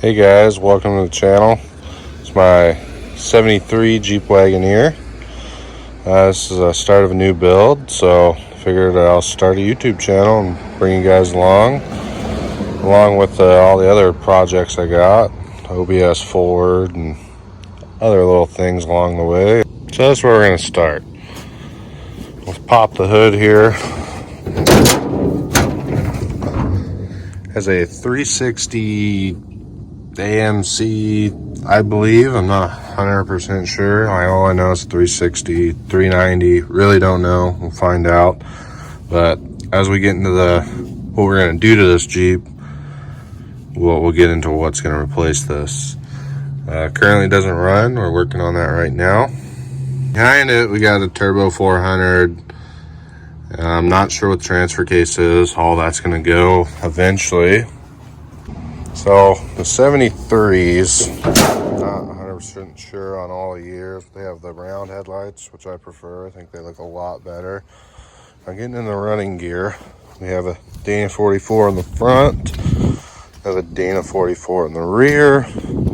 Hey guys, welcome to the channel. It's my 73 Jeep Wagoneer. This is a start of a new build, so I figured I'll start a YouTube channel and bring you guys along with all the other projects I got, OBS forward and other little things along the way. So that's where we're going to start. Let's pop the hood here. Has a 360 AMC, I believe. I'm not 100% sure. All I know is 360, 390. Really don't know. We'll find out. But as we get into what we're going to do to this Jeep, we'll get into what's going to replace this. Currently doesn't run. We're working on that right now. Behind it, we got a Turbo 400. I'm not sure what the transfer case is. All that's going to go eventually. So the 73s, not 100% sure on all the years. They have the round headlights, which I prefer. I think they look a lot better. I'm getting in the running gear. We have a Dana 44 in the front. We have a Dana 44 in the rear.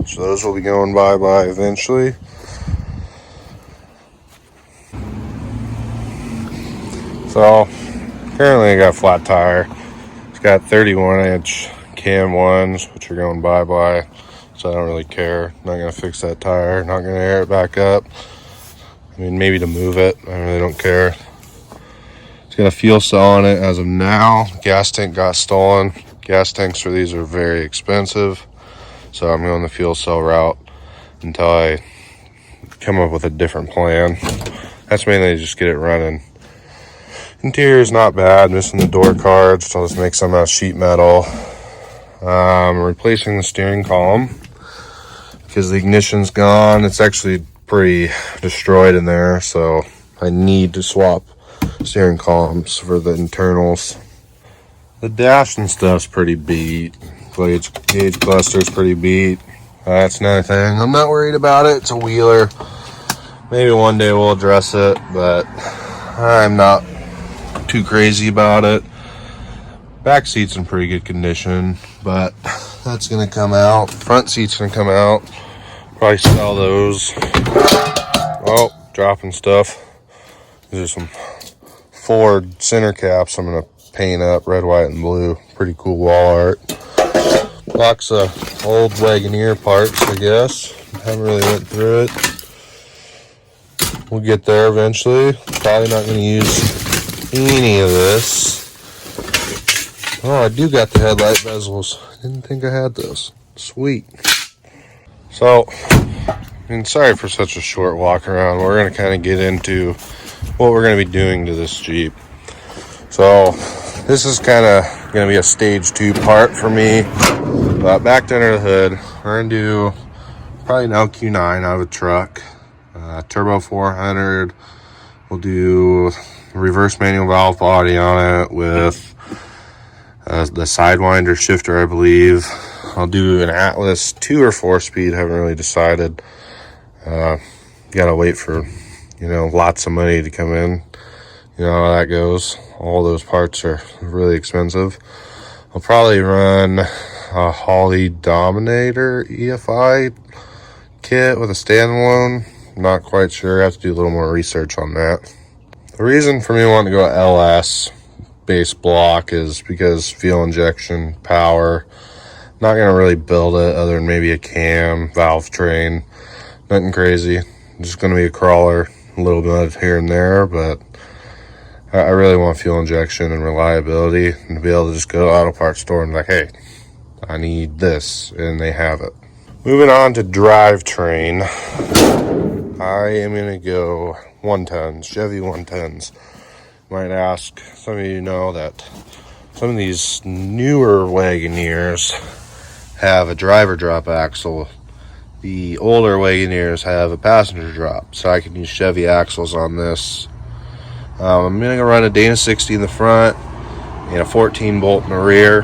So those will be going bye-bye eventually. So currently I got a flat tire. It's got 31-inch cam ones, which are going bye-bye, so I don't really care. Not gonna fix that tire, not gonna air it back up. I mean, maybe to move it, I really don't care. It's got a fuel cell on it as of now. Gas tank got stolen. Gas tanks for these are very expensive, so I'm going the fuel cell route until I come up with a different plan. That's mainly just get it running. Interior is not bad, missing the door cards, so I'll just make some out of sheet metal. Replacing the steering column because the ignition's gone. It's actually pretty destroyed in there, so I need to swap steering columns for the internals. The dash and stuff's pretty beat. Gauge cluster's pretty beat. That's another thing. I'm not worried about it. It's a wheeler. Maybe one day we'll address it, but I'm not too crazy about it. Back seat's in pretty good condition, but that's gonna come out. Front seat's gonna come out. Probably sell those. Oh, dropping stuff. These are some Ford center caps I'm gonna paint up red, white, and blue. Pretty cool wall art. Box of old Wagoneer parts, I guess. Haven't really went through it. We'll get there eventually. Probably not gonna use any of this. Oh, I do got the headlight bezels. Didn't think I had those. Sweet. So, sorry for such a short walk around. We're going to kind of get into what we're going to be doing to this Jeep. So, this is kind of going to be a stage 2 part for me. But back to under the hood, we're going to do probably an LQ9 out of a truck. Turbo 400. We'll do reverse manual valve body on it with the Sidewinder shifter, I believe. I'll do an Atlas 2 or 4-speed. Haven't really decided. Gotta wait for, lots of money to come in. You know how that goes. All those parts are really expensive. I'll probably run a Holley Dominator EFI kit with a standalone. Not quite sure. I have to do a little more research on that. The reason for me wanting to go LS base block is because fuel injection, power. Not gonna really build it other than maybe a cam, valve train, nothing crazy. Just gonna be a crawler, a little bit here and there, but I really want fuel injection and reliability, and to be able to just go to auto parts store and be like, hey, I need this, and they have it. Moving on to drivetrain, I am gonna go 110s, Chevy 110s. Might ask, some of you know that some of these newer Wagoneers have a driver drop axle. The older Wagoneers have a passenger drop, so I can use Chevy axles on this. I'm gonna run a Dana 60 in the front and a 14 bolt in the rear.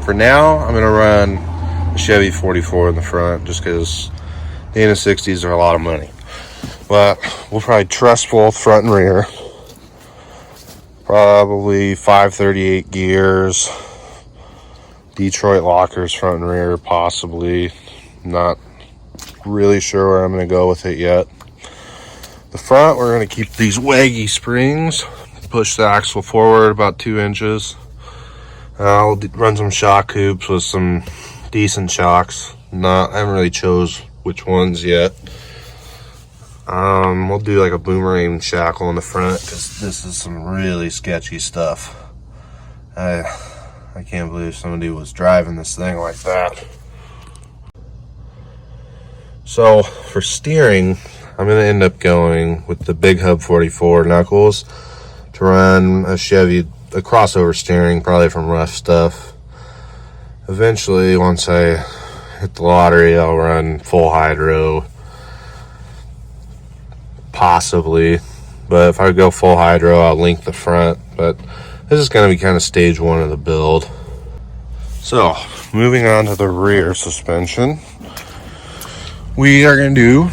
For now, I'm gonna run a Chevy 44 in the front just because Dana 60s are a lot of money. But we'll probably truss both front and rear. Probably 538 gears, Detroit lockers front and rear, possibly. Not really sure where I'm going to go with it yet. The front, we're going to keep these Waggy springs. Push the axle forward about 2 inches. I'll run some shock hoops with some decent shocks. I haven't really chose which ones yet. We'll do like a boomerang shackle in the front because this is some really sketchy stuff. I can't believe somebody was driving this thing like that. So for steering, I'm going to end up going with the Big Hub 44 knuckles to run a crossover steering, probably from Rough Stuff. Eventually, once I hit the lottery, I'll run full hydro, possibly. But if I go full hydro, I'll link the front. But this is going to be kind of stage 1 of the build. So, moving on to the rear suspension, we are going to do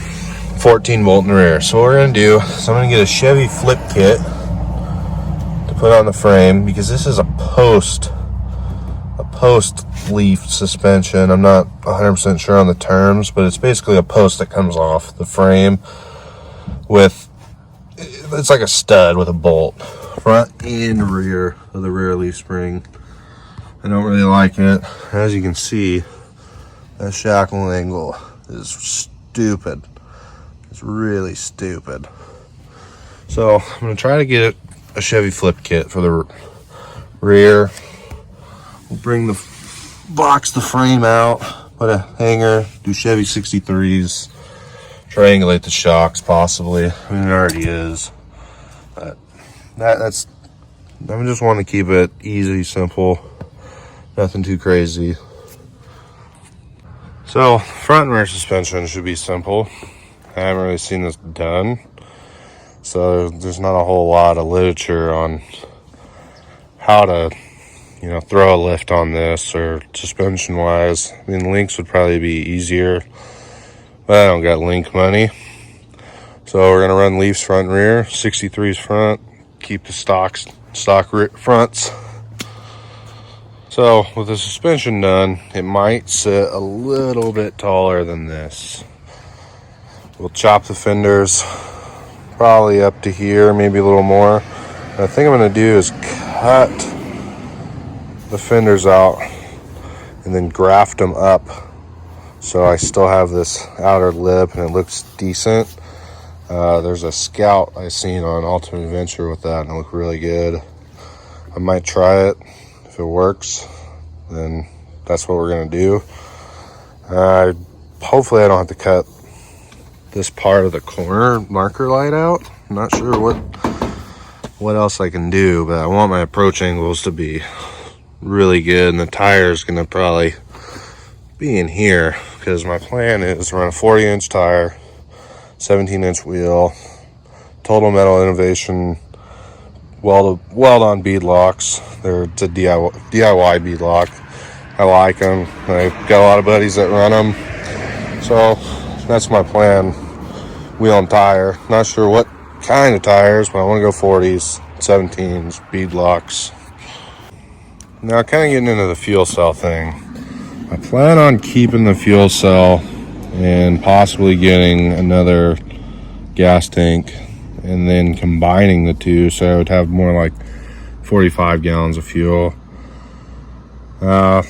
14 bolt in the rear. So what we're going to do is I'm going to get a Chevy flip kit to put on the frame, because this is a post leaf suspension. I'm not 100% sure on the terms, but it's basically a post that comes off the frame with, it's like a stud with a bolt, front and rear of the rear leaf spring. I don't really like it. As you can see, that shackle angle is stupid. It's really stupid. So I'm going to try to get a Chevy flip kit for the rear. We'll bring the box the frame out, put a hanger, do Chevy 63s, triangulate the shocks possibly. I mean, it already is. But that's I just want to keep it easy, simple, nothing too crazy. So front and rear suspension should be simple. I haven't really seen this done, so there's not a whole lot of literature on how to, throw a lift on this or suspension wise. I mean, links would probably be easier, but I don't got link money. So we're gonna run leafs front and rear, 63s front, keep the stock fronts. So with the suspension done, it might sit a little bit taller than this. We'll chop the fenders probably up to here, maybe a little more. And the thing I'm going to do is cut the fenders out and then graft them up so I still have this outer lip and it looks decent. There's a Scout I seen on Ultimate Adventure with that and it looked really good. I might try it. If it works, then that's what we're going to do. Hopefully I don't have to cut this part of the corner marker light out. I'm not sure what else I can do, but I want my approach angles to be really good, and the tire is going to probably be in here because my plan is to run a 40-inch tire, 17-inch wheel, Total Metal Innovation weld-on bead locks. It's a DIY bead lock. I like them. I've got a lot of buddies that run them, so that's my plan. Wheel and tire. Not sure what kind of tires, but I want to go 40s, 17s, bead locks. Now, kind of getting into the fuel cell thing. I plan on keeping the fuel cell and possibly getting another gas tank and then combining the two so I would have more like 45 gallons of fuel. I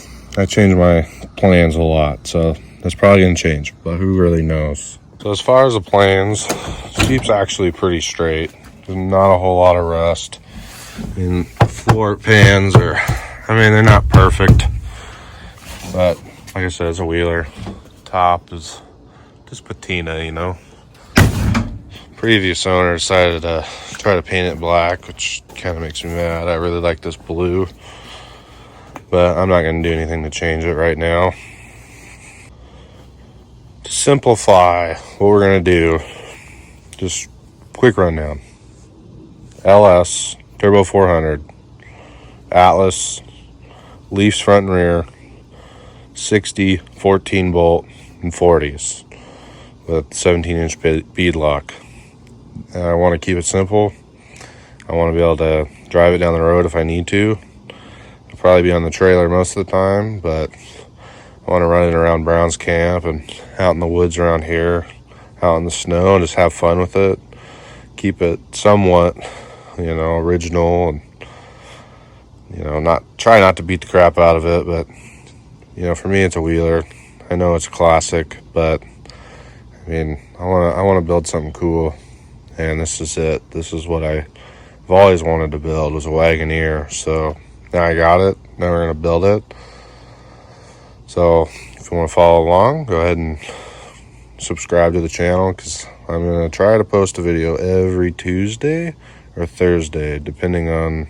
changed my plans a lot, so that's probably going to change, but who really knows? So as far as the plans, Jeep's actually pretty straight. There's not a whole lot of rust. And floor pans they're not perfect, but like I said, it's a wheeler. Top is just patina, Previous owner decided to try to paint it black, which kind of makes me mad. I really like this blue, but I'm not going to do anything to change it right now. To simplify what we're going to do, just quick rundown. LS, Turbo 400, Atlas, Leafs front and rear, 60, 14 bolt, and 40s with 17-inch bead lock. And I want to keep it simple. I want to be able to drive it down the road if I need to. I'll probably be on the trailer most of the time, but I want to run it around Brown's camp and out in the woods around here, out in the snow, and just have fun with it. Keep it somewhat, original, and not to beat the crap out of it. But for me, it's a wheeler. I know it's a classic, but I mean, I want to build something cool, and this is it. This is what I've always wanted to build, was a Wagoneer. So now I got it. Now we're gonna build it. So if you want to follow along, go ahead and subscribe to the channel, because I'm gonna try to post a video every Tuesday or Thursday, depending on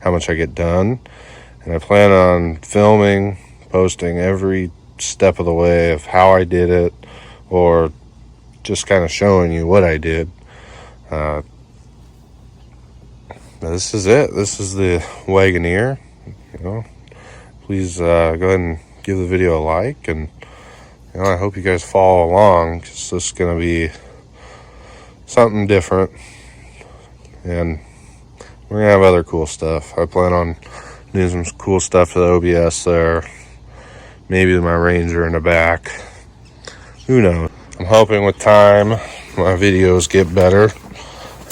how much I get done. And I plan on filming, posting every step of the way of how I did it, or just kind of showing you what I did. This is it. This is the Wagoneer. Please go ahead and give the video a like, and I hope you guys follow along, because this is going to be something different, and we're going to have other cool stuff. I plan on doing some cool stuff to the OBS there, maybe my Ranger in the back. Who knows? I'm hoping with time my videos get better.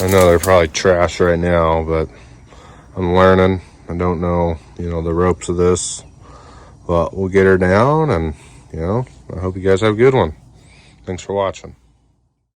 I know they're probably trash right now, but I'm learning. I don't know, the ropes of this, but we'll get her down, and I hope you guys have a good one. Thanks for watching.